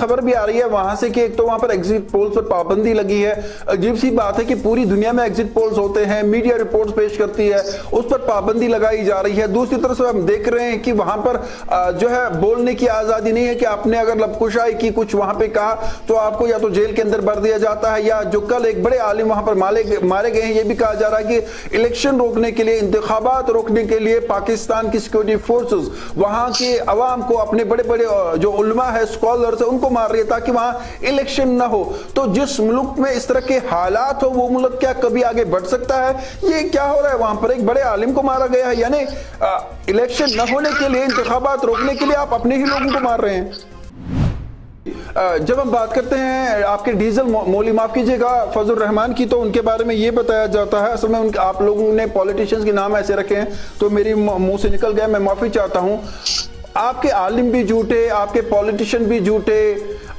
खबर भी आ रही है वहां से कि एक तो वहां पर एग्जिट पोल्स पर पाबंदी लगी है। अजीब सी बात है कि पूरी दुनिया में एग्जिट पोल्स होते हैं, मीडिया रिपोर्ट्स पेश करती है, उस पर पाबंदी लगाई जा रही है। दूसरी तरफ से हम देख रहे हैं कि वहां पर जो है बोलने की आजादी नहीं है कि आपने अगर लबकुशाई की, कुछ वहां पे कहा तो आपको या तो जेल के अंदर भर दिया जाता है, या जो कल एक बड़े आलिम वहां पर मारे गए हैं, ये भी कहा जा रहा है कि इलेक्शन रोकने के लिए, इंतखाबात रोकने के लिए पाकिस्तान की सिक्योरिटी फोर्सेस वहां के अवाम को, अपने बड़े बड़े जो उलमा है, स्कॉलर्स है, उनको मार रही है ताकि वहां इलेक्शन ना हो। तो जिस मुल्क में इस तरह के हालात हो वो मुल्क क्या कभी आगे बढ़ सकता है? ये क्या हो रहा है? वहां पर एक बड़े आलिम को मारा गया है, यानी इलेक्शन न होने के लिए, इंतखाबात रोकने के लिए आप अपने ही लोगों को मार रहे हैं। जब हम बात करते हैं आपके डीजल मौली, माफ कीजिएगा, फजल रहमान की, तो उनके बारे में ये बताया जाता है, असल में आप लोगों ने पॉलिटिशियंस के नाम ऐसे रखे हैं तो मेरी मुंह से निकल गया, मैं माफी चाहता हूं। आपके आलिम भी झूठे, आपके पॉलिटिशियन भी झूठे,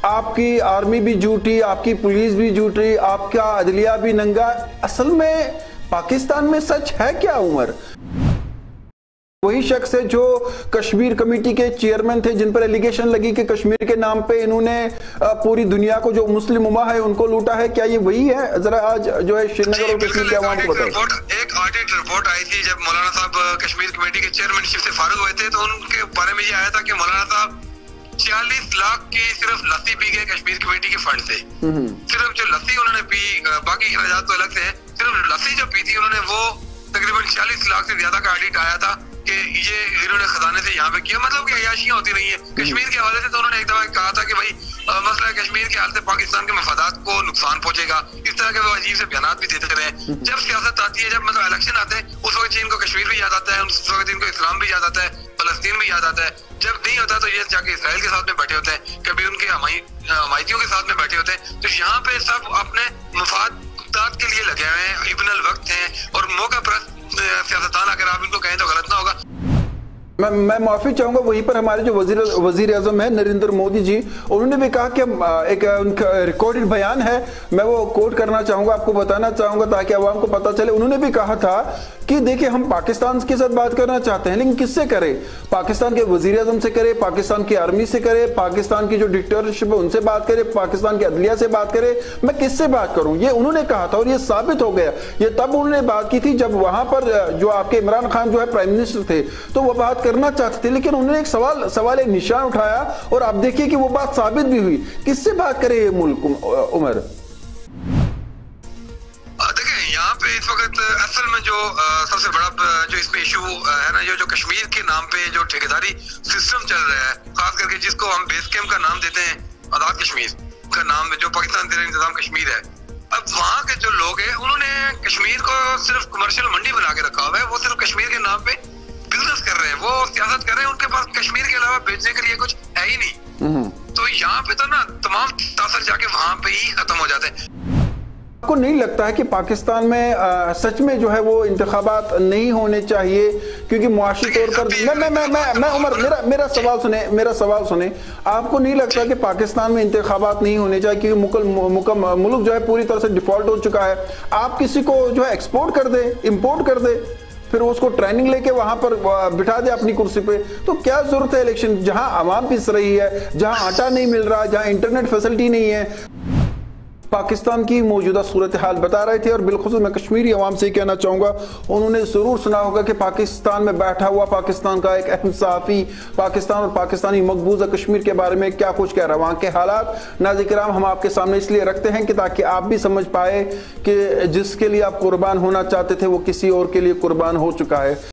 आपकी आर्मी भी झूठी, आपकी पुलिस भी झूठी, आपका अदलिया भी नंगा। असल में पाकिस्तान में सच है क्या उमर? वही शख्स है जो कश्मीर कमेटी के चेयरमैन थे, जिन पर एलिगेशन लगी कि कश्मीर के नाम पे इन्होंने पूरी दुनिया को, जो मुस्लिम उम्मा है उनको लूटा है। क्या ये वही है? जरा आज जो है श्रीनगर और कश्मीर के अवाम को बताएं। एक ऑडिट रिपोर्ट आई थी जब मौलाना साहब कश्मीर कमेटी के चेयरमैनशिप से फारिग हुए थे, तो उनके बारे में ये आया था कि मौलाना साहब 40 लाख की सिर्फ लस्सी पी गए कश्मीर कमेटी के फंड से। सिर्फ जो लस्सी उन्होंने पी, बाकी अखराजात तो अलग से है, सिर्फ लस्सी जो पी थी उन्होंने, वो तकरीबन 40 लाख से ज्यादा का ऑडिट आया था कि ये इन्होंने खजाने से यहाँ पे किया। मतलब कि अयाशियां होती रही है कश्मीर के हवाले से। तो उन्होंने एक दफा कहा था कि भाई मसला कश्मीर के हाल से पाकिस्तान के मफादात को नुकसान पहुंचेगा, इस तरह के वो अजीब से बयान भी देते रहे। जब सियासत आती है, जब मतलब इलेक्शन आते हैं, उस वक्त इनको कश्मीर भी याद आता है, उस वक्त इनको इस्लाम भी याद आता है, फलस्तीन भी याद आता है। जब नहीं होता तो ये जाके इसराइल के साथ में बैठे होते हैं, कभी उनके हमायतियों के साथ में बैठे होते हैं। तो यहाँ पे सब अपने मफादात के लिए लगे हुए हैं, इब्न अल वक्त हैं और मौका पर सियासतदान, अगर आप इनको कहें तो गलत ना होगा। मैं माफी चाहूंगा, वहीं पर हमारे जो वजीर आजम है नरेंद्र मोदी जी, उन्होंने भी कहा कि एक उनका रिकॉर्डेड बयान है, मैं वो कोट करना चाहूंगा, आपको बताना चाहूंगा ताकि अवाम को पता चले। उन्होंने भी कहा था कि देखिए हम पाकिस्तान के साथ बात करना चाहते हैं, लेकिन किससे करें? पाकिस्तान के वजीर आजम से करें, पाकिस्तान की आर्मी से करें, पाकिस्तान की जो डिक्टेटरशिप है उनसे बात करें, पाकिस्तान की अदलिया से बात करें, मैं किससे बात करूं? ये उन्होंने कहा था और ये साबित हो गया। ये तब उन्होंने बात की थी जब वहां पर जो आपके इमरान खान जो है प्राइम मिनिस्टर थे, तो वो बात करना चाहते थे, लेकिन उन्होंने एक सवाल एक निशान उठाया और आप देखिए कि वो बात साबित भी हुई। किससे बात करे ये मुल्क उमर? देखिए यहाँ पे इस वक्त असल में जो सबसे बड़ा जो इसमें इशू है ना, जो कश्मीर के नाम पे जो ठेकेदारी सिस्टम चल रहा है, खास करके जिसको हम बेस कैंप का नाम देते हैं, आजाद कश्मीर का नाम, जो पाकिस्तान जेर इंतजाम कश्मीर है। अब वहाँ के जो लोग हैं उन्होंने कश्मीर को सिर्फ कमर्शियल मंडी बना के रखा हुआ है। वो सिर्फ कश्मीर के नाम पे बिजनेस कर रहे हैं, वो सियासत कर रहे हैं, उनके पास कश्मीर के अलावा बेचने के लिए कुछ है ही नहीं। तो यहाँ पे तो ना तमाम तासर जाके वहां पे ही खत्म हो जाते हैं। आपको नहीं लगता है कि पाकिस्तान में सच में जो है वो इंतखाबात नहीं होने चाहिए? क्योंकि मुआशी तौर पर मैं उमर, मेरा सवाल सुने। आपको नहीं लगता कि पाकिस्तान में इंतखाबात नहीं होने चाहिए क्योंकि मुल्क जो है पूरी तरह से डिफॉल्ट हो चुका है? आप किसी को जो है एक्सपोर्ट कर दे, इंपोर्ट कर दे, फिर उसको ट्रेनिंग लेके वहां पर बिठा दे अपनी कुर्सी पे, तो क्या जरूरत है इलेक्शन? जहां आवाम पिस रही है, जहां आटा नहीं मिल रहा, जहां इंटरनेट फैसिलिटी नहीं है। पाकिस्तान की मौजूदा सूरत हाल बता रहे थे और बिलखुसूस मैं कश्मीरी अवाम से कहना चाहूँगा, उन्होंने ज़रूर सुना होगा कि पाकिस्तान में बैठा हुआ पाकिस्तान का एक अहम सहाफ़ी पाकिस्तान और पाकिस्तानी मकबूजा कश्मीर के बारे में क्या कुछ कह रहा है। वहाँ के हालात नाज़रीन किराम हम आपके सामने इसलिए रखते हैं कि ताकि आप भी समझ पाए कि जिसके लिए आप कुर्बान होना चाहते थे वो किसी और के लिए कुर्बान हो चुका है।